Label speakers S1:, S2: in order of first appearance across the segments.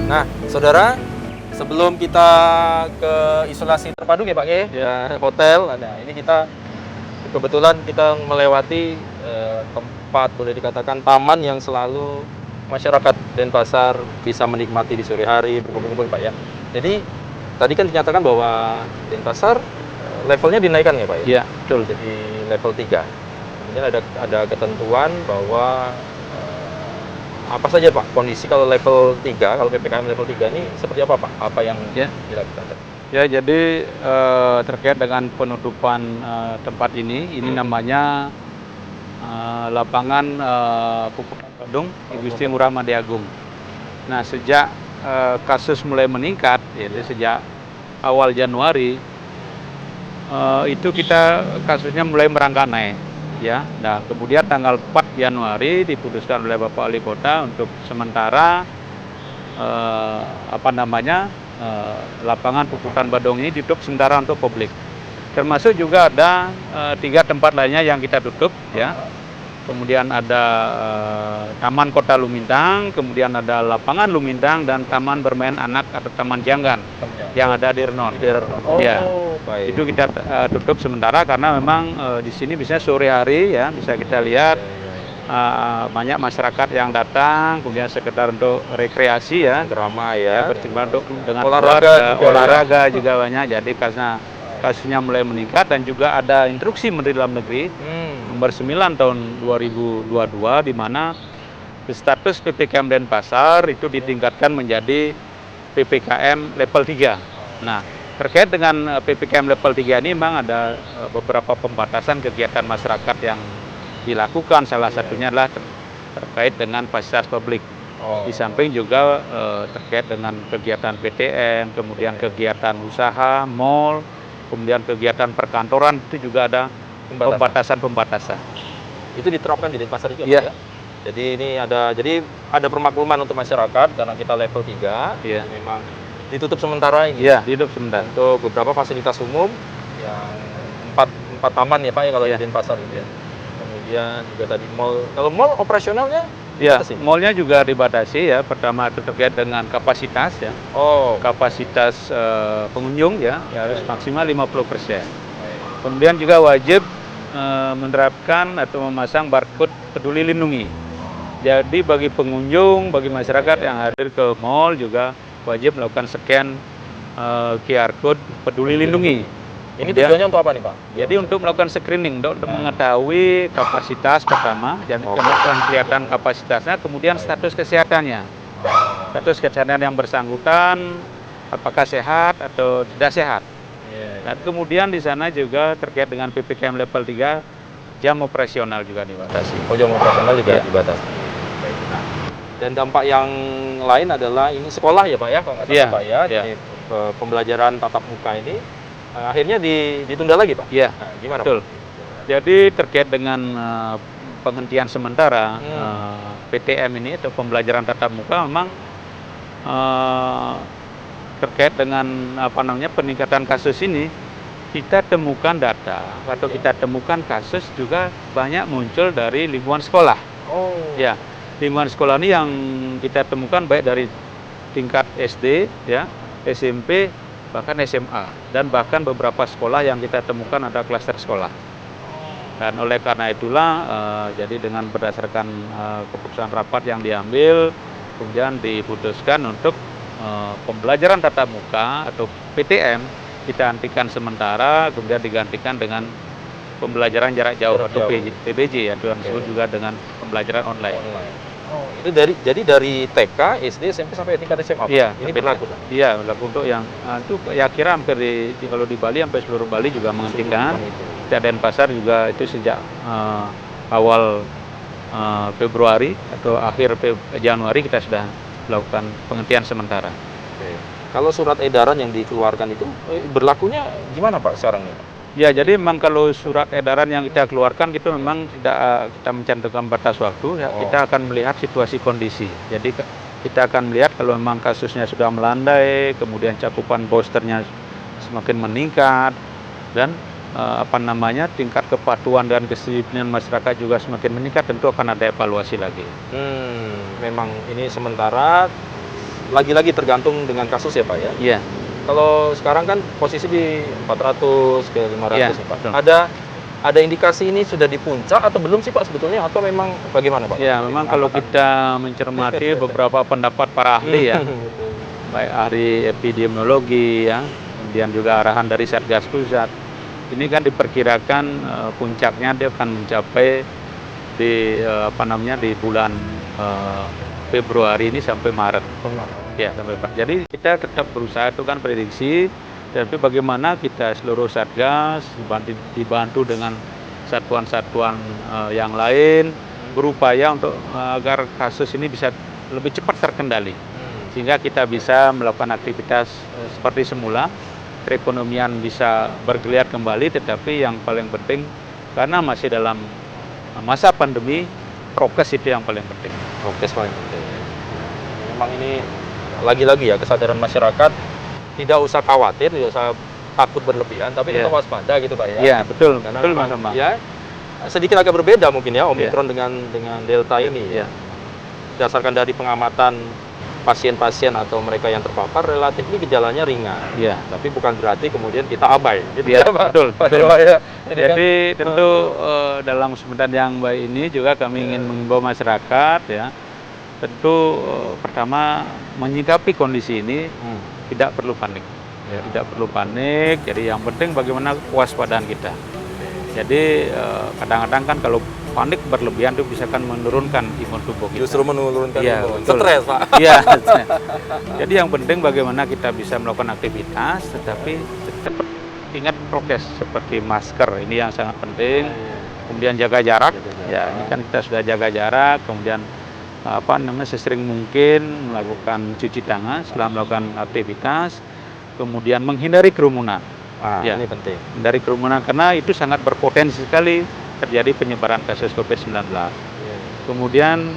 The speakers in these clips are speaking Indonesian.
S1: Nah, saudara, sebelum kita ke isolasi terpadu ya Pak ya, hotel. Nah, ini kita kebetulan kita melewati tempat boleh dikatakan taman yang selalu masyarakat Denpasar bisa menikmati di sore hari berkumpul-kumpul Pak ya. Jadi tadi kan dinyatakan bahwa Denpasar levelnya dinaikkan ya Pak ya?
S2: Iya, betul.
S1: Jadi level 3. Kemudian ada ketentuan bahwa apa saja Pak kondisi kalau level 3, kalau PPKM level 3 ini seperti apa Pak? Apa yang dilakukan?
S2: Ya, jadi terkait dengan penutupan tempat ini namanya lapangan Puputan Badung Igusti Ngurah Madya Agung. Nah, sejak kasus mulai meningkat, yaitu sejak awal Januari, itu kasusnya mulai merangkak naik. Ya, nah kemudian tanggal 4 Januari diputuskan oleh Bapak Wali Kota untuk sementara lapangan Puputan Badung ini ditutup sementara untuk publik. Termasuk juga ada 3 tempat lainnya yang kita tutup, ya. Kemudian ada Taman Kota Lumintang, kemudian ada Lapangan Lumintang dan Taman Bermain Anak atau Taman Janggan yang ada di Renon. Ya,
S1: baik.
S2: itu kita tutup sementara karena memang di sini bisa sore hari ya bisa kita lihat banyak masyarakat yang datang, kemudian sekedar untuk rekreasi ya,
S1: Beramai ya,
S2: untuk dengan
S1: olahraga
S2: juga banyak. Jadi karena kasusnya mulai meningkat dan juga ada instruksi Menteri Dalam Negeri nomor 9 tahun 2022 di mana status PPKM Denpasar itu ditingkatkan menjadi PPKM level 3. Nah, terkait dengan PPKM level 3 ini memang ada beberapa pembatasan kegiatan masyarakat yang dilakukan. Salah satunya adalah terkait dengan fasilitas publik. Di samping juga terkait dengan kegiatan PTN, kemudian kegiatan usaha, mal, kemudian kegiatan perkantoran itu juga ada pembatasan.
S1: Itu diterapkan di Denpasar juga ya. Jadi ini ada permakluman untuk masyarakat karena kita level 3.
S2: Iya.
S1: Memang ditutup sementara ini.
S2: Iya, ditutup sementara.
S1: Untuk beberapa fasilitas umum yang empat taman ya Pak ya kalau di Denpasar gitu ya. Kemudian juga tadi mall. Kalau mall operasionalnya
S2: mallnya juga dibatasi ya. Pertama itu terkait dengan kapasitas ya. Kapasitas pengunjung ya harus maksimal 50%. Kemudian juga wajib menerapkan atau memasang barcode Peduli Lindungi. Jadi bagi pengunjung, bagi masyarakat yang hadir ke mall juga wajib melakukan scan QR code Peduli Lindungi.
S1: Ini tujuannya untuk apa nih Pak?
S2: Jadi untuk melakukan screening, untuk mengetahui kapasitas pertama, dan kelihatan kapasitasnya, kemudian status kesehatannya. Status kesehatan yang bersangkutan, apakah sehat atau tidak sehat. Dan kemudian di sana juga terkait dengan PPKM level 3, jam operasional juga dibatasi.
S1: Jam operasional juga dibatasi. Dan dampak yang lain adalah ini sekolah ya Pak ya, kalau nggak salah Pak ya. Jadi, pembelajaran tatap muka ini akhirnya ditunda lagi Pak.
S2: Iya,
S1: gimana
S2: betul.
S1: Pak?
S2: Jadi terkait dengan penghentian sementara PTM ini atau pembelajaran tatap muka memang terkait dengan peningkatan kasus ini, kita temukan data atau kita temukan kasus juga banyak muncul dari lingkungan sekolah. Ya, lingkungan sekolah ini yang kita temukan baik dari tingkat SD, ya, SMP, bahkan SMA, dan bahkan beberapa sekolah yang kita temukan ada klaster sekolah. Dan oleh karena itulah, jadi dengan berdasarkan keputusan rapat yang diambil, kemudian diputuskan untuk pembelajaran tatap muka atau PTM kita hentikan sementara, kemudian digantikan dengan pembelajaran jarak jauh atau PBJ ya, yang disebut juga dengan pembelajaran online.
S1: Itu dari TK, SD, SMP sampai tingkat SMA.
S2: Iya,
S1: ini berlaku.
S2: Iya, berlaku untuk yang itu ya kira hampir kalau di Bali sampai seluruh Bali juga menghentikan. Kita Denpasar juga itu sejak awal Februari atau akhir Januari kita sudah melakukan penghentian sementara.
S1: Kalau surat edaran yang dikeluarkan itu berlakunya gimana Pak sekarang ini?
S2: Ya, jadi memang kalau surat edaran yang kita keluarkan itu memang tidak kita mencantumkan batas waktu ya. Kita akan melihat situasi kondisi. Jadi kita akan melihat kalau memang kasusnya sudah melandai, kemudian cakupan boosternya semakin meningkat, dan tingkat kepatuhan dan kedisiplinan masyarakat juga semakin meningkat, tentu akan ada evaluasi lagi.
S1: Memang ini sementara lagi-lagi tergantung dengan kasus ya Pak ya.
S2: Iya.
S1: Kalau sekarang kan posisi di 400 ke 500
S2: Iya,
S1: ya Pak.
S2: betul.
S1: Ada indikasi ini sudah di puncak atau belum sih Pak sebetulnya, atau memang bagaimana Pak?
S2: Ya, memang kalau kita mencermati beberapa pendapat para ahli ya, baik ahli epidemiologi ya, kemudian juga arahan dari Satgas Pusat. Ini kan diperkirakan puncaknya dia akan mencapai di di bulan Februari ini sampai Maret. Ya, sampai Maret. Jadi kita tetap berusaha, itu kan prediksi, tapi bagaimana kita seluruh Satgas dibantu dengan satuan-satuan yang lain berupaya untuk agar kasus ini bisa lebih cepat terkendali, sehingga kita bisa melakukan aktivitas seperti semula, perekonomian bisa bergeliat kembali. Tetapi yang paling penting, karena masih dalam masa pandemi, prokes itu yang paling penting.
S1: Prokes paling penting. Memang ini lagi-lagi ya kesadaran masyarakat, tidak usah khawatir, tidak usah takut berlebihan, tapi tetap waspada gitu Pak ya.
S2: Iya, betul.
S1: Karena
S2: Betul,
S1: memang,
S2: Mas.
S1: ya sedikit agak berbeda mungkin ya Omikron dengan Delta ini ya. Berdasarkan dari pengamatan pasien-pasien atau mereka yang terpapar, relatif ini gejalanya ringan.
S2: Iya.
S1: Tapi bukan berarti kemudian kita abai. Gitu
S2: Ya,
S1: ya, Pak.
S2: betul.
S1: Pak
S2: Betul.
S1: Dewa, ya.
S2: Jadi tentu dalam kesempatan yang baik ini juga kami ingin mengimbau masyarakat ya, tentu pertama menyikapi kondisi ini tidak perlu panik. Ya, tidak perlu panik. Jadi yang penting bagaimana kewaspadaan kita. Jadi kadang-kadang kan kalau panik berlebihan itu bisa kan menurunkan imun tubuh kita.
S1: Justru menurunkan
S2: Betul.
S1: stres Pak.
S2: Iya. Jadi yang penting bagaimana kita bisa melakukan aktivitas, tetapi tetap ingat prokes seperti masker, ini yang sangat penting. Kemudian jaga jarak. Ya, ini kan kita sudah jaga jarak. Kemudian sesering mungkin melakukan cuci tangan setelah melakukan aktivitas. Kemudian menghindari kerumunan.
S1: Ini penting.
S2: Dari kerumunan, karena itu sangat berpotensi sekali terjadi penyebaran kasus COVID-19. Kemudian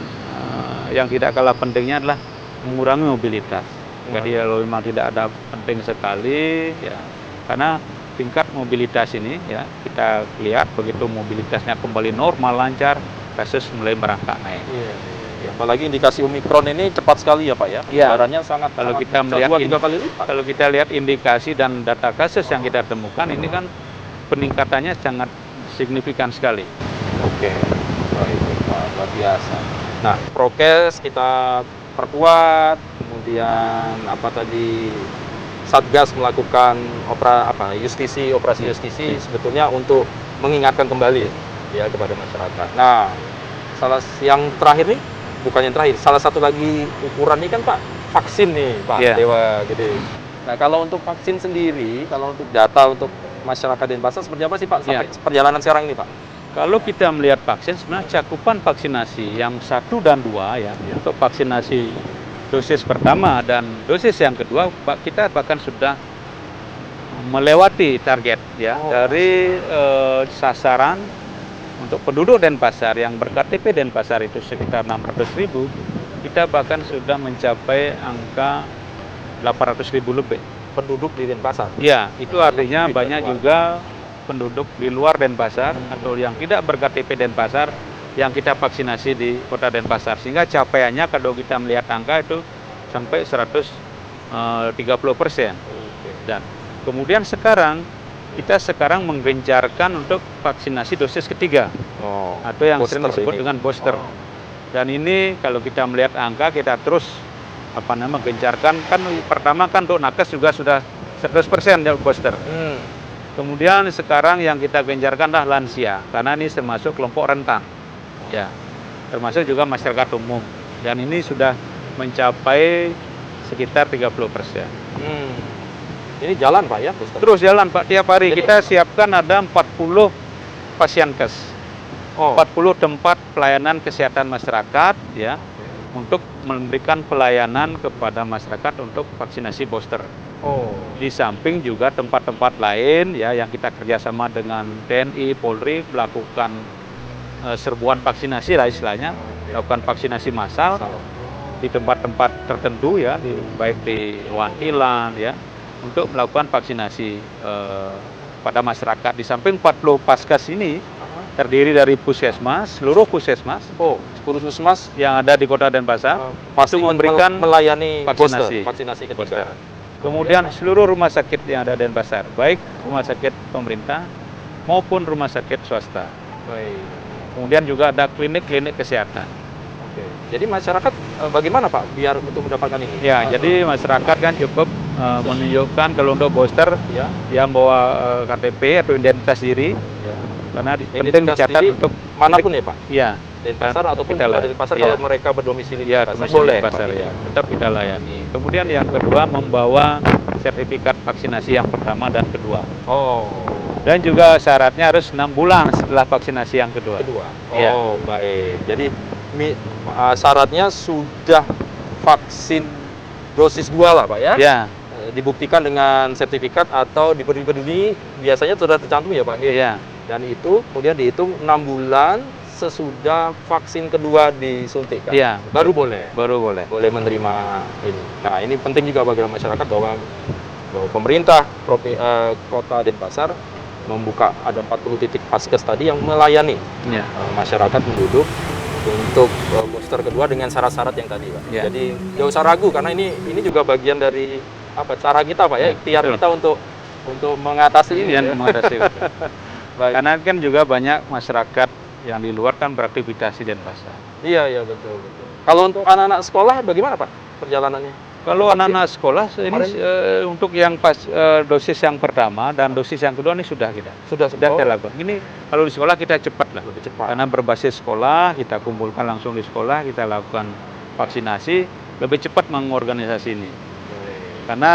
S2: yang tidak kalah pentingnya adalah mengurangi mobilitas. Jadi kalau memang tidak ada penting sekali ya, karena tingkat mobilitas ini ya kita lihat begitu mobilitasnya kembali normal lancar, kasus mulai merangkak naik.
S1: Apalagi indikasi Omikron ini cepat sekali ya Pak ya. Penyebarannya sangat,
S2: kalau kita melihat
S1: 2-3 kali lipat.
S2: Kalau kita lihat indikasi dan data kasus yang kita temukan ini kan peningkatannya sangat signifikan sekali.
S1: Oke. Baik, Pak, luar biasa. Nah, prokes kita perkuat, kemudian Satgas melakukan operasi justisi sebetulnya untuk mengingatkan kembali ya kepada masyarakat. Nah, yang terakhir nih, bukan yang terakhir, salah satu lagi ukuran ini kan Pak, vaksin nih Pak Dewa gitu. Nah, kalau untuk vaksin sendiri, kalau untuk data untuk masyarakat Denpasar seperti apa sih Pak sampai perjalanan sekarang ini Pak?
S2: Kalau kita melihat vaksin, sebenarnya cakupan vaksinasi yang 1 dan 2 ya, untuk vaksinasi dosis pertama dan dosis yang kedua, kita bahkan sudah melewati target ya, dari sasaran untuk penduduk Denpasar yang berKTP Denpasar itu sekitar 600.000, kita bahkan sudah mencapai angka 800.000 lebih.
S1: Penduduk di Denpasar?
S2: Ya, itu artinya banyak juga penduduk di luar Denpasar atau yang tidak berKTP Denpasar yang kita vaksinasi di kota Denpasar. Sehingga capaiannya kalau kita melihat angka itu sampai 130%. Dan kemudian kita sekarang menggencarkan untuk vaksinasi dosis ketiga, atau yang sering disebut dengan booster. Dan ini kalau kita melihat angka, kita terus gencarkan. Kan pertama kan untuk nakes juga sudah 100% booster. Kemudian sekarang yang kita gencarkan adalah lansia, karena ini termasuk kelompok rentan, ya, termasuk juga masyarakat umum. Dan ini sudah mencapai sekitar 30%.
S1: Ini jalan Pak ya, booster?
S2: Terus jalan Pak, tiap hari. Jadi, kita siapkan ada 40 pasienkes, 40 tempat pelayanan kesehatan masyarakat ya, untuk memberikan pelayanan kepada masyarakat untuk vaksinasi booster. Di samping juga tempat-tempat lain ya yang kita kerjasama dengan TNI, Polri melakukan serbuan vaksinasi lah istilahnya, melakukan vaksinasi massal di tempat-tempat tertentu ya, baik di Wantilan ya, untuk melakukan vaksinasi pada masyarakat. Di samping 40 paskes ini terdiri dari puskesmas, seluruh puskesmas
S1: Oh, puskesmas
S2: yang ada di Kota Denpasar
S1: pasti
S2: memberikan
S1: melayani
S2: vaksinasi.
S1: vaksinasi ketiga.
S2: Kemudian seluruh rumah sakit yang ada di Denpasar, baik rumah sakit pemerintah maupun rumah sakit swasta.
S1: Baik.
S2: Kemudian juga ada klinik-klinik kesehatan.
S1: Oke. Jadi masyarakat bagaimana Pak biar untuk mendapatkan ini?
S2: Ya, jadi masyarakat kan cukup menunjukkan kalau untuk booster
S1: Ya.
S2: yang bawa KTP atau identitas diri,
S1: Ya.
S2: karena penting
S1: Identitas
S2: dicatat
S1: diri
S2: untuk
S1: manapun ya Pak.
S2: ya
S1: Denpasar ataupun
S2: kita
S1: luar
S2: lah.
S1: Denpasar
S2: Ya.
S1: kalau mereka berdomisili di
S2: ya
S1: Denpasar
S2: domisili
S1: boleh
S2: Denpasar
S1: Pak.
S2: ya, tetap kita layani. Kemudian yang kedua membawa sertifikat vaksinasi yang pertama dan kedua.
S1: Oh.
S2: Dan juga syaratnya harus 6 bulan setelah vaksinasi yang kedua. Ya.
S1: Oh, baik. Jadi syaratnya sudah vaksin dosis 2 lah Pak ya.
S2: Ya,
S1: Dibuktikan dengan sertifikat atau di peduli biasanya sudah tercantum ya Pak.
S2: ya,
S1: Dan itu kemudian dihitung 6 bulan sesudah vaksin kedua disuntikan.
S2: ya,
S1: Baru boleh.
S2: baru boleh.
S1: Boleh menerima ini. Nah, ini penting juga bagi masyarakat bahwa pemerintah Kota Denpasar membuka ada 40 titik vaskes tadi yang melayani
S2: Ya.
S1: masyarakat penduduk untuk booster kedua dengan syarat-syarat yang tadi Pak.
S2: Ya.
S1: Jadi nggak usah ragu karena ini juga bagian dari cara kita Pak ya, ikhtiar
S2: betul.
S1: kita untuk mengatasi ini
S2: Yang
S1: ya.
S2: mengatasi.
S1: Baik.
S2: Karena kan juga banyak masyarakat yang di luar kan beraktivitas di Denpasar.
S1: Iya betul. Kalau untuk anak-anak sekolah bagaimana Pak perjalanannya?
S2: Kalau
S1: Vaksin?
S2: anak-anak sekolah ini
S1: Kemarin?
S2: untuk yang dosis yang pertama dan dosis yang kedua ini sudah kita kita lakukan. Ini kalau di sekolah kita cepat lah.
S1: Lebih cepat.
S2: Karena berbasis sekolah, kita kumpulkan langsung di sekolah, kita lakukan vaksinasi, lebih cepat mengorganisasi ini. Karena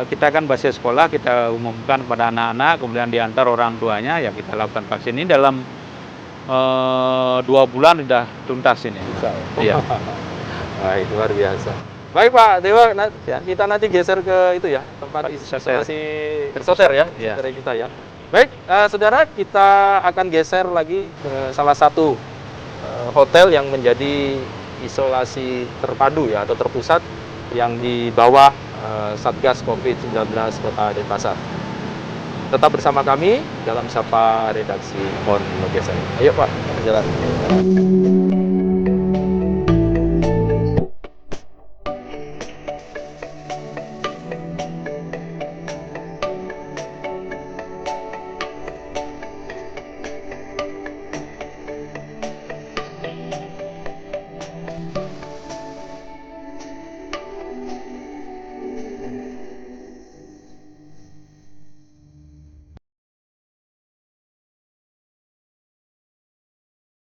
S2: kita kan basis sekolah, kita umumkan kepada anak-anak, kemudian diantar orang tuanya, ya kita lakukan vaksin ini dalam 2 bulan sudah tuntas ini. Iya.
S1: Baik, luar biasa. Baik Pak Dewa,
S2: Ya.
S1: kita nanti geser ke itu ya, tempat
S2: Isoter.
S1: isolasi isoter ya,
S2: Ya.
S1: isoter kita ya. Baik, saudara, kita akan geser lagi ke salah satu hotel yang menjadi isolasi terpadu ya atau terpusat yang di bawah Satgas COVID-19 Kota Denpasar. Tetap bersama kami dalam Sapa Redaksi Pon Logeser. Ayo Pak, jalan.